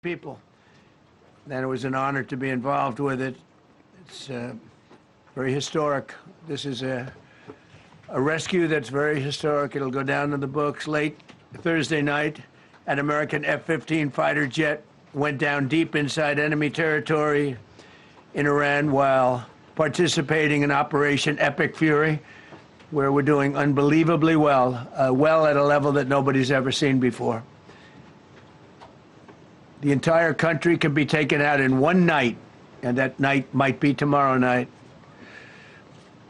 people. And it was an honor to be involved with it. It's very historic. This is a rescue that's very historic. It'll go down in the books. Late Thursday night, an American F-15 fighter jet went down deep inside enemy territory in Iran while participating in Operation Epic Fury, where we're doing unbelievably well, well at a level that nobody's ever seen before. The entire country can be taken out in one night, and that night might be tomorrow night.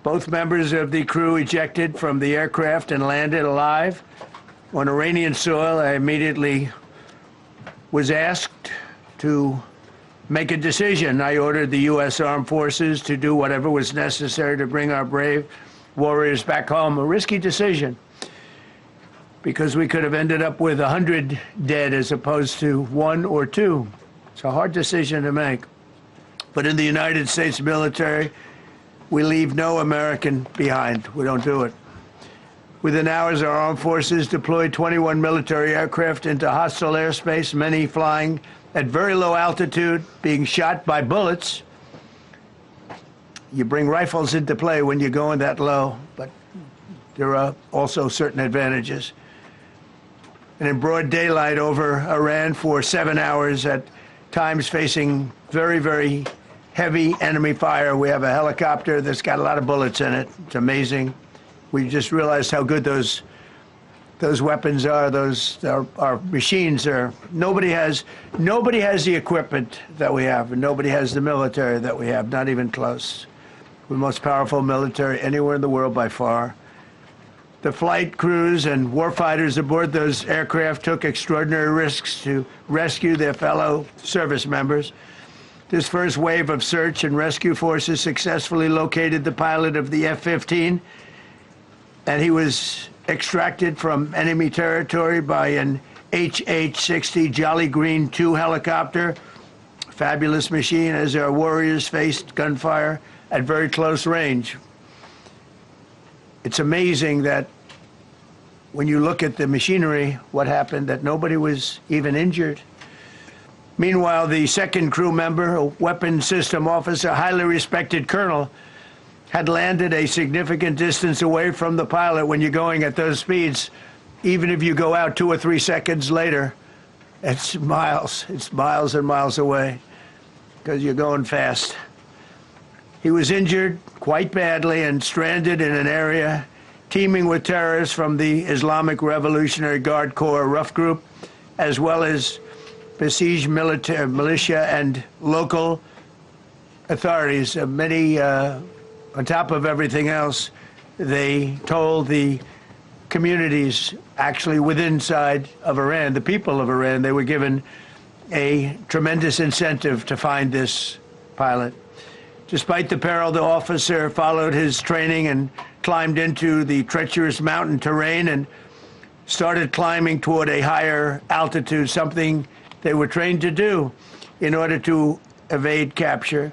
Both members of the crew ejected from the aircraft and landed alive on Iranian soil. I immediately was asked to make a decision. I ordered the U.S. Armed Forces to do whatever was necessary to bring our brave warriors back home. A risky decision, because we could have ended up with 100 dead as opposed to 1 or 2. It's a hard decision to make. But in the United States military, we leave no American behind. We don't do it. Within hours, our armed forces deployed 21 military aircraft into hostile airspace, many flying at very low altitude, being shot by bullets. You bring rifles into play when you're going that low, but there are also certain advantages. And in broad daylight over Iran for 7 hours, at times facing very, very heavy enemy fire. We have a helicopter that's got a lot of bullets in it. It's amazing. We just realized how good those weapons are. Our machines are. Nobody has the equipment that we have, and nobody has the military that we have. Not even close. We're the most powerful military anywhere in the world by far. The flight crews and warfighters aboard those aircraft took extraordinary risks to rescue their fellow service members. This first wave of search and rescue forces successfully located the pilot of the F-15, and he was extracted from enemy territory by an HH-60 Jolly Green II helicopter. Fabulous machine as our warriors faced gunfire at very close range. It's amazing that when you look at the machinery, what happened, that nobody was even injured. Meanwhile, the second crew member, a weapons system officer, highly respected colonel, had landed a significant distance away from the pilot. When you're going at those speeds, even if you go out 2 or 3 seconds later, it's miles and miles away, because you're going fast. He was injured quite badly and stranded in an area teeming with terrorists from the Islamic Revolutionary Guard Corps rough group, as well as besieged militia and local authorities. Many, on top of everything else, they told the communities actually within side of Iran, the people of Iran, they were given a tremendous incentive to find this pilot. Despite the peril, the officer followed his training and climbed into the treacherous mountain terrain and started climbing toward a higher altitude, something they were trained to do in order to evade capture.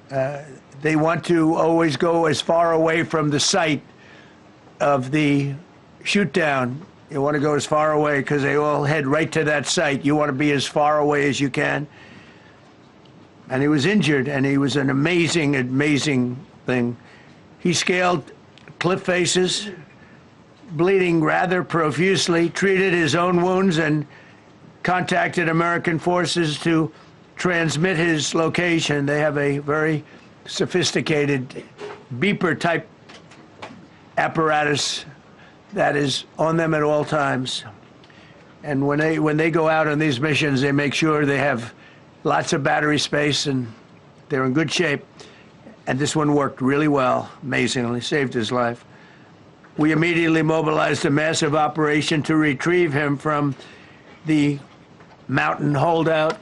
They want to always go as far away from the site of the shoot-down. You want to go as far away because they all head right to that site. You want to be as far away as you can. And he was injured, and he was an amazing, amazing thing. He scaled cliff faces, bleeding rather profusely, treated his own wounds, and contacted American forces to transmit his location. They have a very sophisticated beeper-type apparatus that is on them at all times. And when they go out on these missions, they make sure they have lots of battery space, and they're in good shape. And this one worked really well, amazingly, saved his life. We immediately mobilized a massive operation to retrieve him from the mountain holdout,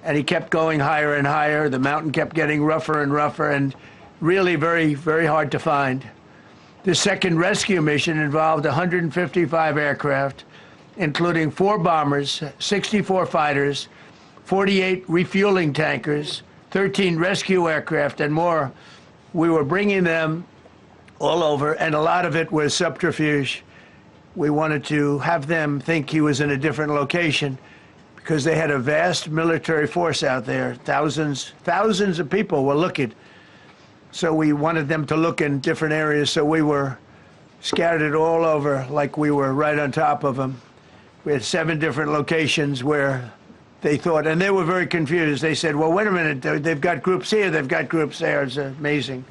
and he kept going higher and higher. The mountain kept getting rougher and rougher, and really very, very hard to find. The second rescue mission involved 155 aircraft, including 4 bombers, 64 fighters, 48 refueling tankers, 13 rescue aircraft, and more. We were bringing them all over, and a lot of it was subterfuge. We wanted to have them think he was in a different location, because they had a vast military force out there. Thousands of people were looking. So we wanted them to look in different areas, so we were scattered all over like we were right on top of them. We had 7 different locations where they thought, and they were very confused. They said, well, wait a minute, they've got groups here, they've got groups there. It's an amazing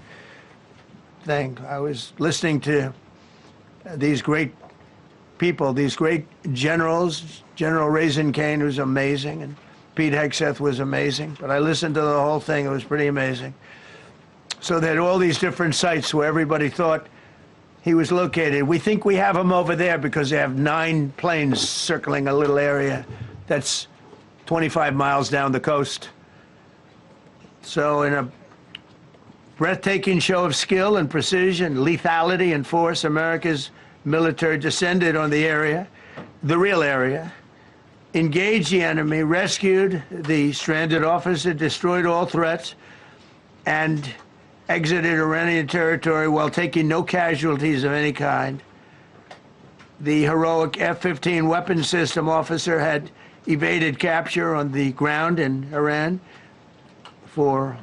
thing. I was listening to these great people, these great generals. General Raisin Kane was amazing, and Pete Hegseth was amazing. But I listened to the whole thing. It was pretty amazing. So they had all these different sites where everybody thought he was located. We think we have him over there because they have 9 planes circling a little area that's 25 miles down the coast. So in a breathtaking show of skill and precision, lethality and force, America's military descended on the area, the real area, engaged the enemy, rescued the stranded officer, destroyed all threats, and exited Iranian territory while taking no casualties of any kind. The heroic F-15 weapons system officer had evaded capture on the ground in Iran for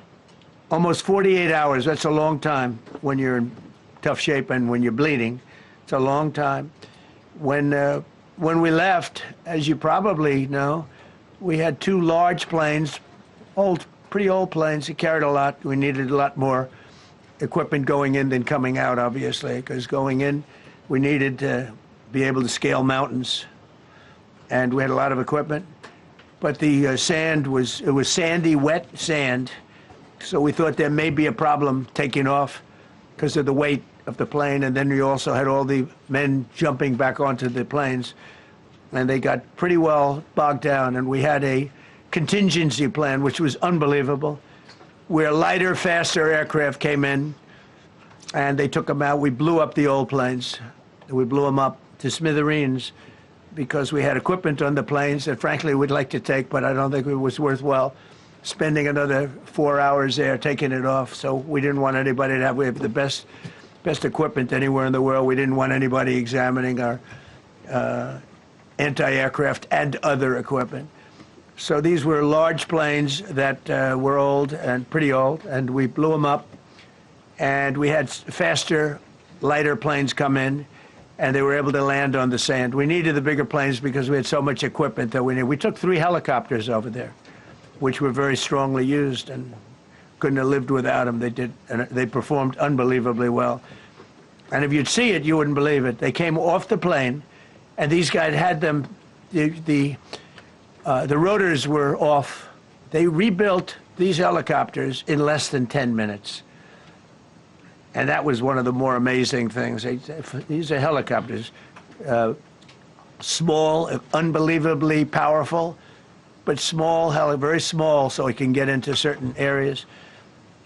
almost 48 hours. That's a long time when you're in tough shape and when you're bleeding. It's a long time. When we left, as you probably know, we had 2 large planes, pretty old planes that carried a lot. We needed a lot more equipment going in than coming out, obviously, because going in, we needed to be able to scale mountains. And we had a lot of equipment. But the sand it was sandy, wet sand. So we thought there may be a problem taking off because of the weight of the plane. And then we also had all the men jumping back onto the planes. And they got pretty well bogged down. And we had a contingency plan, which was unbelievable, where lighter, faster aircraft came in, and they took them out. We blew up the old planes. We blew them up to smithereens because we had equipment on the planes that, frankly, we'd like to take, but I don't think it was worthwhile spending another 4 hours there taking it off. So we didn't want anybody to have, we have the best equipment anywhere in the world. We didn't want anybody examining our anti-aircraft and other equipment. So these were large planes that were old and pretty old, and we blew them up. And we had faster, lighter planes come in, and they were able to land on the sand. We needed the bigger planes because we had so much equipment that we needed. We took 3 helicopters over there, which were very strongly used, and couldn't have lived without them. They performed unbelievably well. And if you'd see it, you wouldn't believe it. They came off the plane, and these guys had them. The rotors were off. They rebuilt these helicopters in less than 10 minutes. And that was one of the more amazing things. These are helicopters, small, unbelievably powerful, but small, very small, so it can get into certain areas.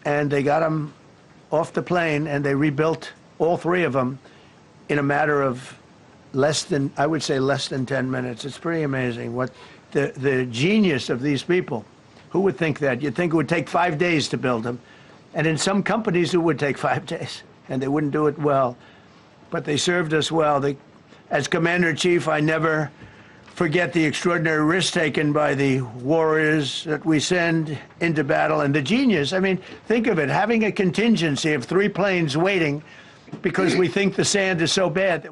And they got them off the plane, and they rebuilt all 3 of them in a matter of I would say less than 10 minutes. It's pretty amazing what the genius of these people. Who would think that? You'd think it would take 5 days to build them. And in some companies, it would take 5 days, and they wouldn't do it well. But they served us well. As Commander-in-Chief, I never forget the extraordinary risk taken by the warriors that we send into battle. And the genius, I mean, think of it, having a contingency of 3 planes waiting because we think the sand is so bad.